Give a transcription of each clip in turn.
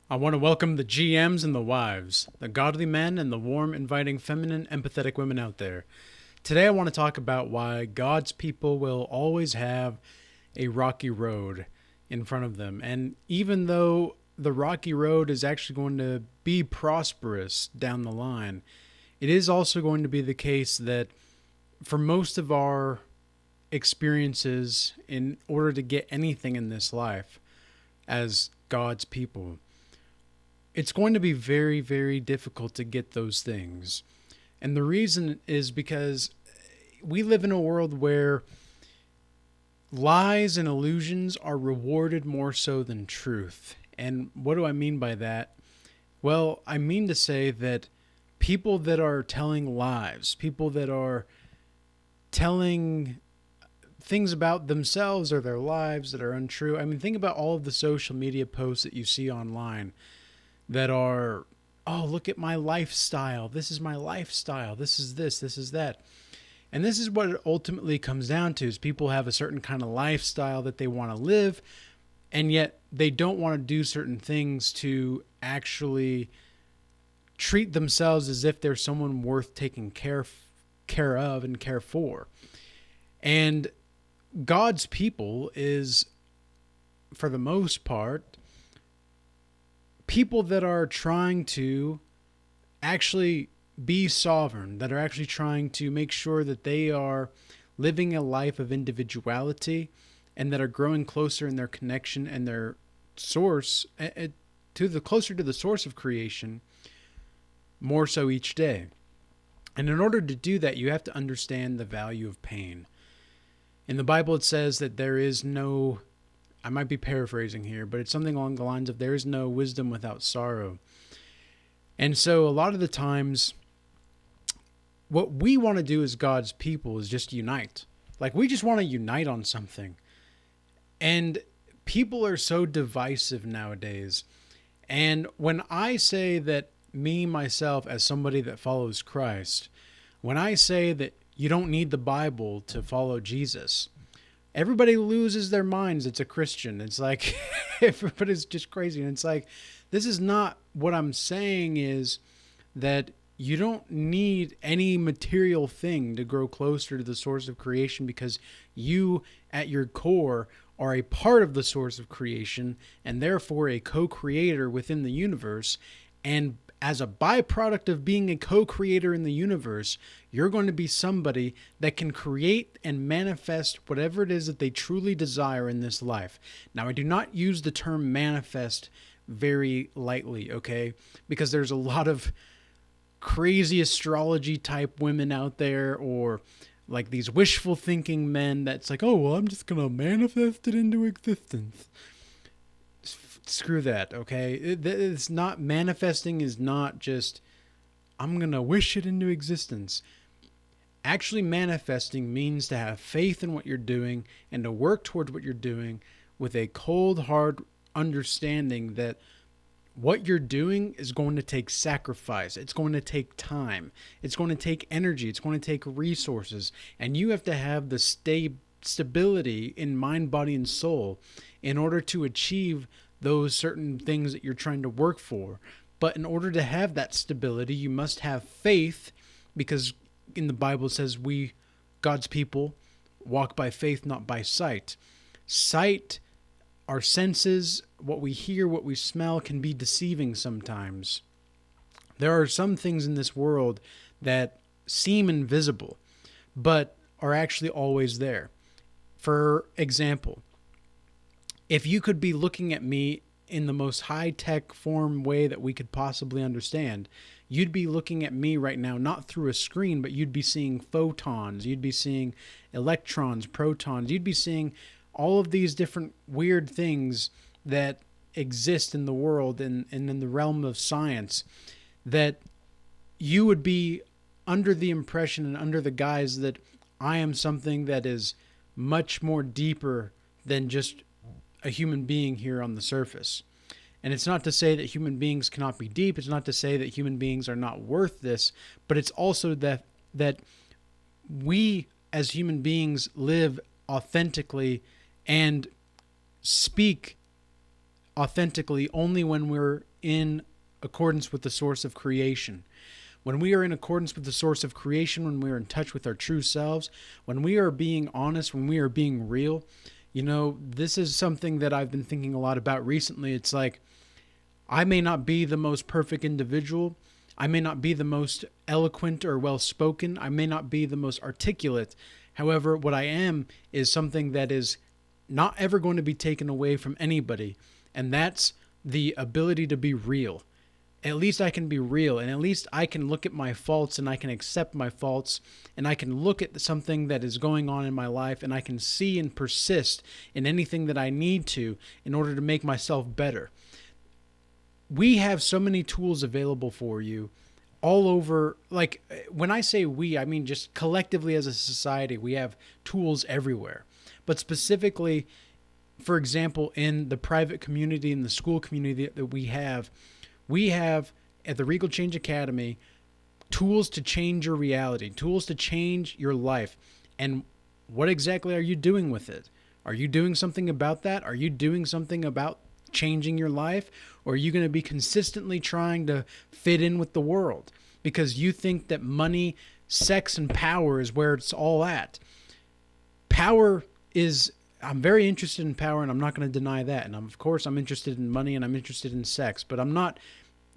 I want to welcome the GMs and the wives, the godly men and the warm, inviting, feminine, empathetic women out there. Today I want to talk about why God's people will always have a rocky road in front of them. And even though the rocky road is actually going to be prosperous down the line, it is also going to be the case that for most of our experiences, in order to get anything in this life as God's people, it's going to be very, very difficult to get those things. And the reason is because we live in a world where lies and illusions are rewarded more so than truth. And what do I mean by that? Well, I mean to say that people that are telling lies, people that are telling things about themselves or their lives that are untrue. I mean, think about all of the social media posts that you see online that are, oh, look at my lifestyle. This is my lifestyle. This is this is that. And this is what it ultimately comes down to is people have a certain kind of lifestyle that they want to live, and yet they don't want to do certain things to actually treat themselves as if they're someone worth taking care of and care for. And God's people is, for the most part, people that are trying to actually be sovereign, that are actually trying to make sure that they are living a life of individuality and that are growing closer in their connection and their source to the closer to the source of creation more so each day. And in order to do that, you have to understand the value of pain. In the Bible, it says that there is no, I might be paraphrasing here, but it's something along the lines of there is no wisdom without sorrow. And so a lot of the times, what we want to do as God's people is just unite. Like, we just want to unite on something. And people are so divisive nowadays. And when I say that me, myself, as somebody that follows Christ, when I say that you don't need the Bible to follow Jesus, everybody loses their minds. It's a Christian. It's like everybody's just crazy. And it's like, this is not what I'm saying is that you don't need any material thing to grow closer to the source of creation because you, at your core, are a part of the source of creation and therefore a co-creator within the universe. And as a byproduct of being a co-creator in the universe, you're going to be somebody that can create and manifest whatever it is that they truly desire in this life. Now, I do not use the term manifest very lightly, okay? Because there's a lot of crazy astrology type women out there, or like these wishful thinking men that's like, oh, well, I'm just going to manifest it into existence. Screw that, okay? It's not, manifesting is not just, I'm going to wish it into existence. Actually, manifesting means to have faith in what you're doing and to work towards what you're doing with a cold, hard understanding that what you're doing is going to take sacrifice. It's going to take time. It's going to take energy. It's going to take resources. And you have to have the stability in mind, body, and soul in order to achieve those certain things that you're trying to work for. But in order to have that stability, you must have faith, because in the Bible it says we, God's people, walk by faith, not by sight. Sight, our senses, what we hear, what we smell, can be deceiving sometimes. There are some things in this world that seem invisible, but are actually always there. For example, if you could be looking at me in the most high-tech form way that we could possibly understand, you'd be looking at me right now, not through a screen, but you'd be seeing photons, you'd be seeing electrons, protons, you'd be seeing all of these different weird things that exist in the world and in the realm of science, that you would be under the impression and under the guise that I am something that is much more deeper than just a human being here on the surface. And it's not to say that human beings cannot be deep. It's not to say that human beings are not worth this, but it's also that we as human beings live authentically and speak authentically only when we're in accordance with the source of creation. When we are in accordance with the source of creation, when we are in touch with our true selves, when we are being honest, when we are being real, this is something that I've been thinking a lot about recently. It's like, I may not be the most perfect individual. I may not be the most eloquent or well-spoken. I may not be the most articulate. However, what I am is something that is not ever going to be taken away from anybody. And that's the ability to be real. At least I can be real, and at least I can look at my faults and I can accept my faults, and I can look at something that is going on in my life and I can see and persist in anything that I need to in order to make myself better. We have so many tools available for you all over. Like, when I say we, I mean just collectively as a society, we have tools everywhere. But specifically, for example, in the private community, in the school community that we have at the Regal Change Academy tools to change your reality, tools to change your life. And what exactly are you doing with it? Are you doing something about that? Are you doing something about changing your life? Or are you going to be consistently trying to fit in with the world because you think that money, sex, and power is where it's all at? I'm very interested in power, and I'm not going to deny that. And of course, I'm interested in money and I'm interested in sex, but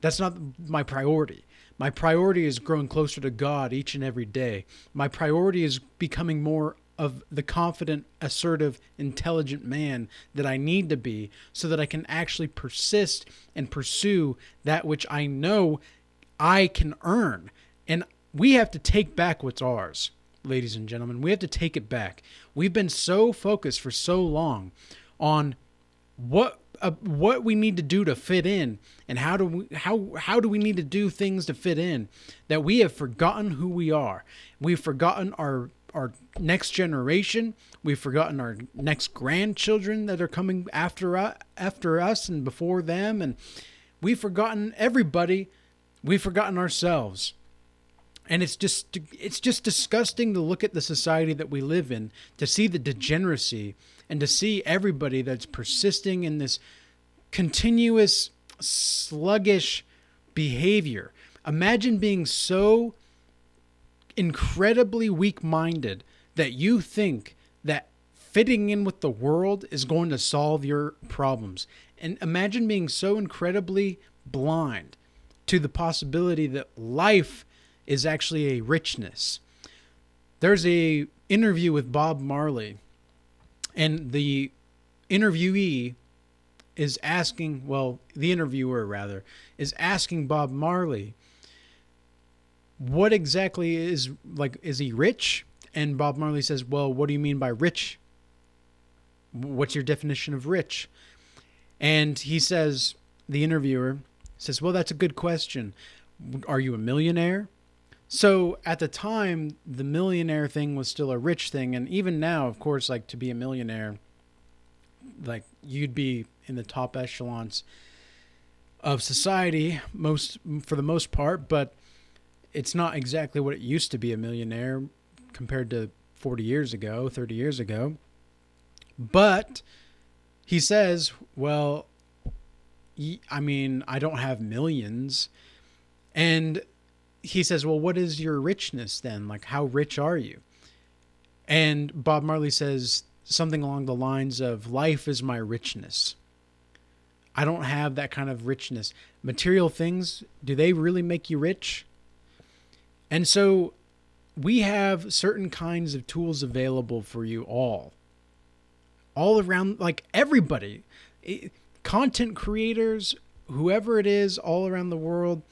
that's not my priority. My priority is growing closer to God each and every day. My priority is becoming more of the confident, assertive, intelligent man that I need to be so that I can actually persist and pursue that which I know I can earn. And we have to take back what's ours, ladies and gentlemen. We have to take it back. We've been so focused for so long on what we need to do to fit in and how do we need to do things to fit in that we have forgotten who we are. We've forgotten our next generation. We've forgotten our next grandchildren that are coming after us and before them, and we've forgotten everybody. We've forgotten ourselves. And it's just disgusting to look at the society that we live in, to see the degeneracy and to see everybody that's persisting in this continuous sluggish behavior. Imagine being so incredibly weak-minded that you think that fitting in with the world is going to solve your problems. And imagine being so incredibly blind to the possibility that life is actually a richness. There's a interview with Bob Marley, and the interviewer is asking Bob Marley, what exactly is he rich? And Bob Marley says, well, what do you mean by rich? What's your definition of rich? And the interviewer says, well, that's a good question. Are you a millionaire? So at the time, the millionaire thing was still a rich thing. And even now, of course, to be a millionaire, you'd be in the top echelons of society for the most part, but it's not exactly what it used to be a millionaire compared to 40 years ago, 30 years ago. But he says, well, I don't have millions. And he says, well, what is your richness then? How rich are you? And Bob Marley says something along the lines of, life is my richness. I don't have that kind of richness. Material things, do they really make you rich? And so we have certain kinds of tools available for you all around, everybody, content creators, whoever it is, all around the world,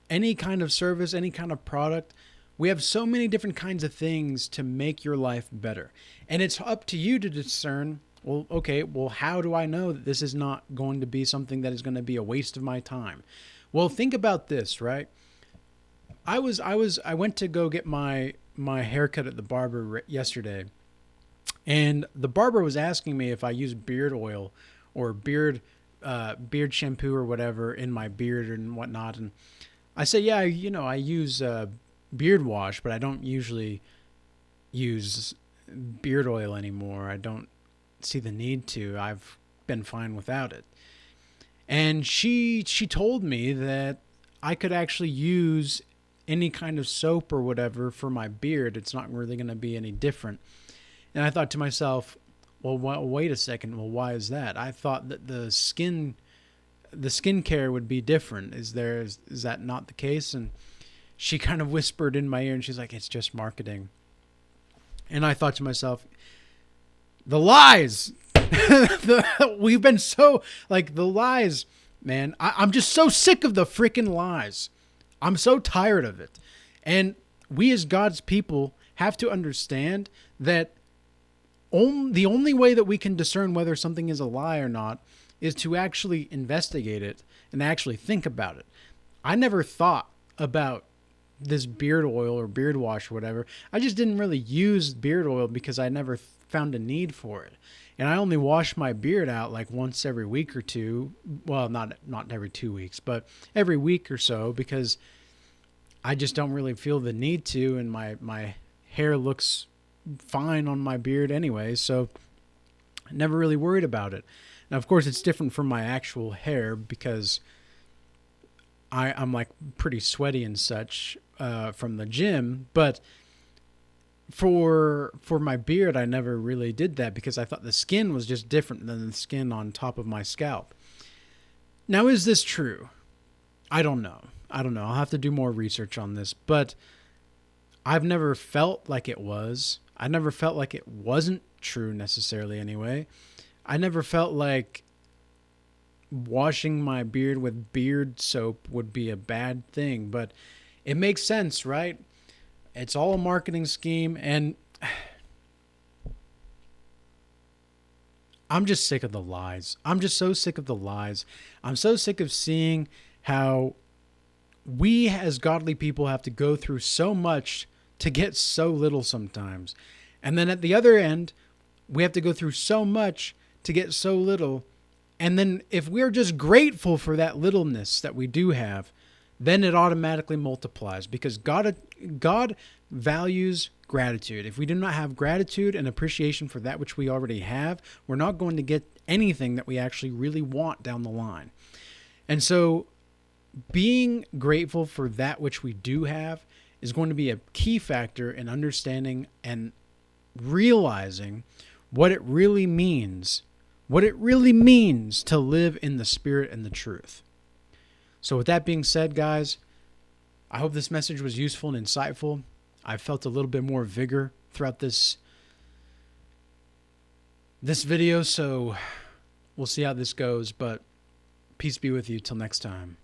any kind of service, any kind of product. We have so many different kinds of things to make your life better. And it's up to you to discern, how do I know that this is not going to be something that is going to be a waste of my time? Well, think about this, right? I went to go get my haircut at the barber yesterday, and the barber was asking me if I use beard oil or beard shampoo or whatever in my beard and whatnot. And I said, yeah, I use beard wash, but I don't usually use beard oil anymore. I don't see the need to. I've been fine without it. And she told me that I could actually use any kind of soap or whatever for my beard. It's not really going to be any different. And I thought to myself, well, wait a second. Well, why is that? I thought that the skincare would be different. Is that not the case? And she kind of whispered in my ear, and she's like, it's just marketing. And I thought to myself, the lies. We've been so, like, the lies, man. I'm just so sick of the freaking lies. I'm so tired of it. And we as God's people have to understand that the only way that we can discern whether something is a lie or not is to actually investigate it and actually think about it. I never thought about this beard oil or beard wash or whatever. I just didn't really use beard oil because I never found a need for it. And I only wash my beard out like once every week or two. Well, not every 2 weeks, but every week or so, because I just don't really feel the need to, and my hair looks fine on my beard anyway, so I never really worried about it. Now, of course, it's different from my actual hair because I'm like pretty sweaty and such from the gym, but for my beard, I never really did that because I thought the skin was just different than the skin on top of my scalp. Now, is this true? I don't know. I'll have to do more research on this, but I've never felt like it was. I never felt like it wasn't true necessarily anyway. I never felt like washing my beard with beard soap would be a bad thing, but it makes sense, right? It's all a marketing scheme, and I'm just sick of the lies. I'm just so sick of the lies. I'm so sick of seeing how we as godly people have to go through so much to get so little sometimes. And then at the other end, we have to go through so much to get so little. And then if we're just grateful for that littleness that we do have, then it automatically multiplies because God values gratitude. If we do not have gratitude and appreciation for that which we already have, we're not going to get anything that we actually really want down the line. And so being grateful for that which we do have is going to be a key factor in understanding and realizing what it really means to live in the Spirit and the truth. So with that being said, guys, I hope this message was useful and insightful. I felt a little bit more vigor throughout this video, so we'll see how this goes, but peace be with you till next time.